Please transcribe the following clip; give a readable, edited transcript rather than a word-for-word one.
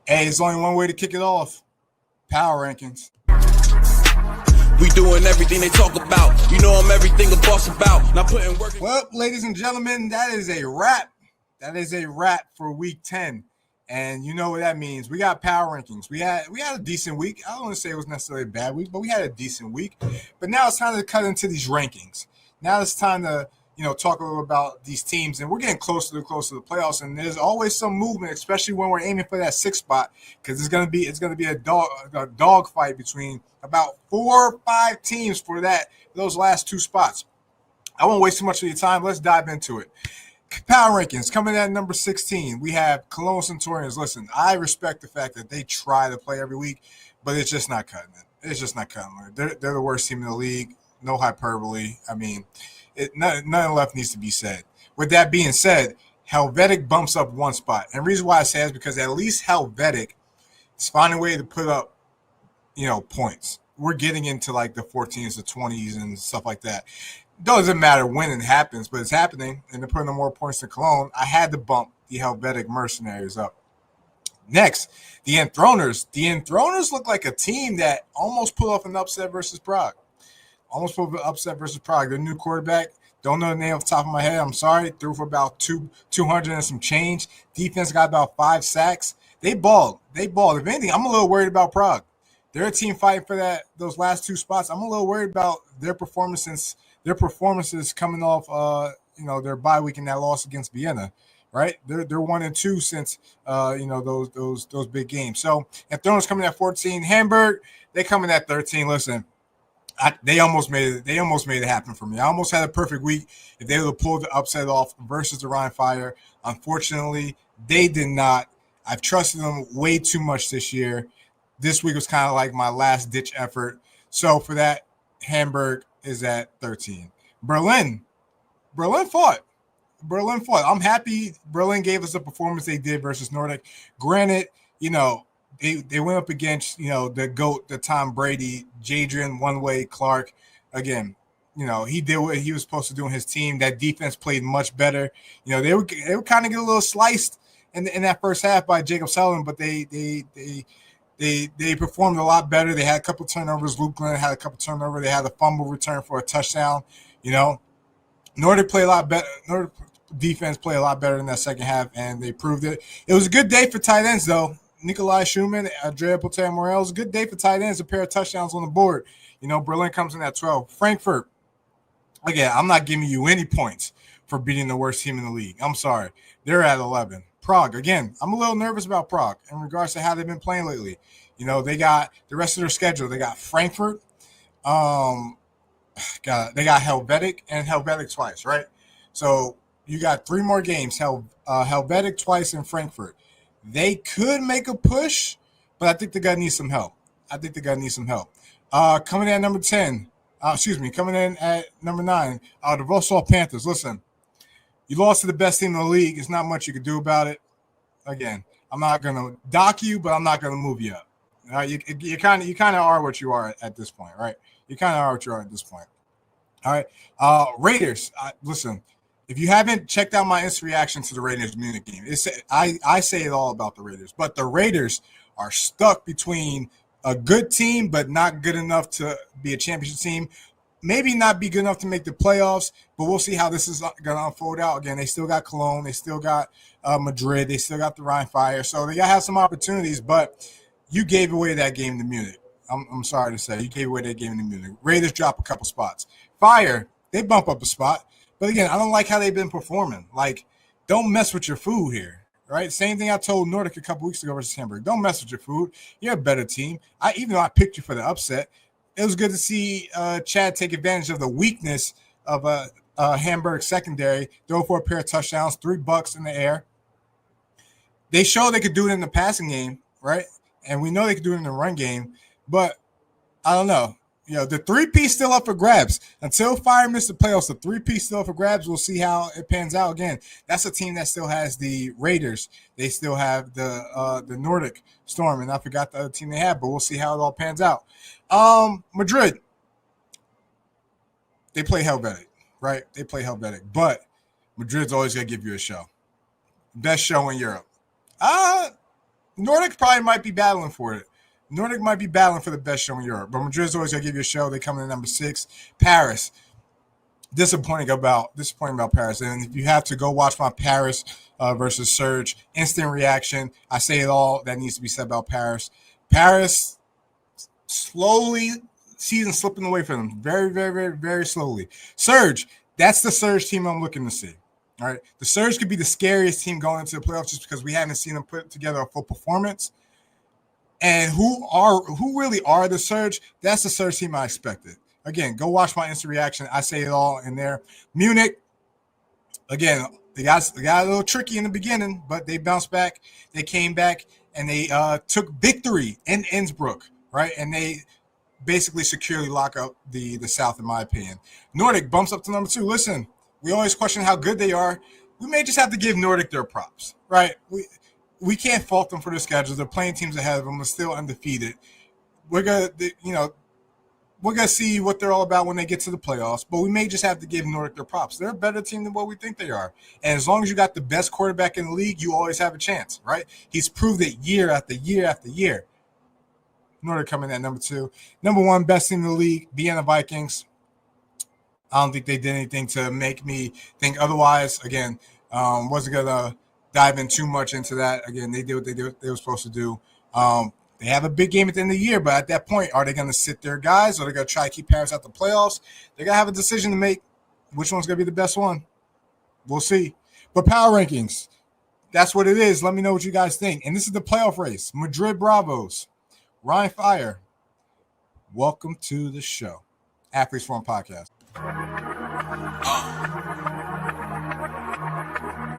Hey, there's only one way to kick it off. Power rankings. We doing everything they talk about. You know I'm everything a boss about. Not putting work. Well, ladies and gentlemen, that is a wrap. That is a wrap for week 10. And you know what that means. We got power rankings. We had a decent week. I don't want to say it was necessarily a bad week, but we had a decent week. But now it's time to cut into these rankings. Now it's time to talk a little about these teams, and we're getting closer to the playoffs. And there's always some movement, especially when we're aiming for that sixth spot, because it's gonna be a dog fight between about 4 or 5 teams for those last 2 spots. I won't waste too much of your time. Let's dive into it. Power rankings coming in at number 16. We have Cologne Centurions. Listen, I respect the fact that they try to play every week, but it's just not cutting it. It's just not cutting it. They're the worst team in the league. No hyperbole. I mean, nothing left needs to be said. With that being said, Helvetic bumps up 1 spot. And the reason why I say is because at least Helvetic is finding a way to put up, points. We're getting into like the 14s, the 20s, and stuff like that. Doesn't matter when it happens, but it's happening, and they're putting up more points than Cologne. I had to bump the Helvetic Mercenaries up. Next, the Enthroners. The Enthroners look like a team that almost pulled off an upset versus Prague. Their new quarterback, don't know the name off the top of my head. I'm sorry. Threw for about 200 and some change. Defense got about 5 sacks. They balled. If anything, I'm a little worried about Prague. They're a team fighting for those last 2 spots. I'm a little worried about their performances coming off their bye week and that loss against Vienna. Right? They're 1-2 since those big games. So Enthroners coming at 14. Hamburg, they coming at 13. Listen. They almost made it happen for me. I almost had a perfect week if they would have pulled the upset off versus the Rhine Fire. Unfortunately, they did not. I've trusted them way too much this year. This week was kind of like my last-ditch effort. So for that, Hamburg is at 13. Berlin fought. I'm happy Berlin gave us the performance they did versus Nordic. Granted, they went up against, the GOAT, the Tom Brady, Jadrian One-Way Clark. Again, he did what he was supposed to do in his team. That defense played much better. They were kind of get a little sliced in that first half by Jacob Sullivan, but they performed a lot better. They had a couple turnovers. Luke Glenn had a couple turnovers. They had a fumble return for a touchdown. Nordic played a lot better. Nordic defense played a lot better in that second half, and they proved it. It was a good day for tight ends, though. Nikolai Schumann, Andrea Potter Morales, good day for tight ends, a pair of touchdowns on the board. Berlin comes in at 12. Frankfurt, again, I'm not giving you any points for beating the worst team in the league. I'm sorry. They're at 11. Prague, again, I'm a little nervous about Prague in regards to how they've been playing lately. They got the rest of their schedule. They got Frankfurt. They got Helvetic and Helvetic twice, right? So you got 3 more games, Helvetic twice and Frankfurt. They could make a push, but I think they're going to need some help. Coming in at number 10, coming in at number 9, the Warsaw Panthers. Listen, you lost to the best team in the league. There's not much you can do about it. Again, I'm not going to dock you, but I'm not going to move you up. All right, you kind of are what you are at this point, right? You kind of are what you are at this point. All right, Raiders. Listen. If you haven't checked out my instant reaction to the Raiders Munich game, I say it all about the Raiders. But the Raiders are stuck between a good team but not good enough to be a championship team. Maybe not be good enough to make the playoffs, but we'll see how this is going to unfold out. Again, they still got Cologne. They still got Madrid. They still got the Rhine Fire. So they got to have some opportunities, but you gave away that game to Munich. I'm sorry to say. You gave away that game to Munich. Raiders drop a couple spots. Fire, they bump up a spot. But again, I don't like how they've been performing. Like, don't mess with your food here, right? Same thing I told Nordic a couple weeks ago versus Hamburg. Don't mess with your food. You're a better team. Even though I picked you for the upset, it was good to see Chad take advantage of the weakness of Hamburg secondary, throw for a pair of touchdowns, $3 in the air. They showed they could do it in the passing game, right? And we know they could do it in the run game, but I don't know. The 3-piece still up for grabs. Until Fire missed the playoffs, the 3-piece still up for grabs. We'll see how it pans out. Again, that's a team that still has the Raiders. They still have the Nordic Storm, and I forgot the other team they have, but we'll see how it all pans out. Madrid, they play Helvetic, right? They play Helvetic, but Madrid's always going to give you a show. Best show in Europe. Nordic probably might be battling for it. Nordic might be battling for the best show in Europe. But Madrid's always going to give you a show. They come in at number 6. Paris. Disappointing about Paris. And if you have to go watch my Paris versus Surge, instant reaction. I say it all that needs to be said about Paris. Paris, slowly, season slipping away from them. Very, very, very, very slowly. Surge, that's the Surge team I'm looking to see. All right. The Surge could be the scariest team going into the playoffs just because we haven't seen them put together a full performance. And who really are the Surge? That's the Surge team I expected. Again, go watch my instant reaction. I say it all in there. Munich, again, they got a little tricky in the beginning, but they bounced back. They came back, and they took victory in Innsbruck, right? And they basically securely lock up the South, in my opinion. Nordic bumps up to number 2. Listen, we always question how good they are. We may just have to give Nordic their props, right? We can't fault them for their schedule. They're playing teams ahead of them. They're still undefeated. We're gonna see what they're all about when they get to the playoffs, but we may just have to give Nordic their props. They're a better team than what we think they are. And as long as you got the best quarterback in the league, you always have a chance, right? He's proved it year after year after year. Nordic coming at number 2. Number 1, best team in the league, Vienna Vikings. I don't think they did anything to make me think otherwise. Again, wasn't gonna dive in too much into that. Again, they did what they were supposed to do. They have a big game at the end of the year, but at that point, are they going to sit their guys, or are they going to try to keep Paris out the playoffs? They're going to have a decision to make. Which one's going to be the best one? We'll see. But power rankings, that's what it is. Let me know what you guys think. And this is the playoff race. Madrid Bravos, Ryan Fire. Welcome to the show. Athletes Forum Podcast.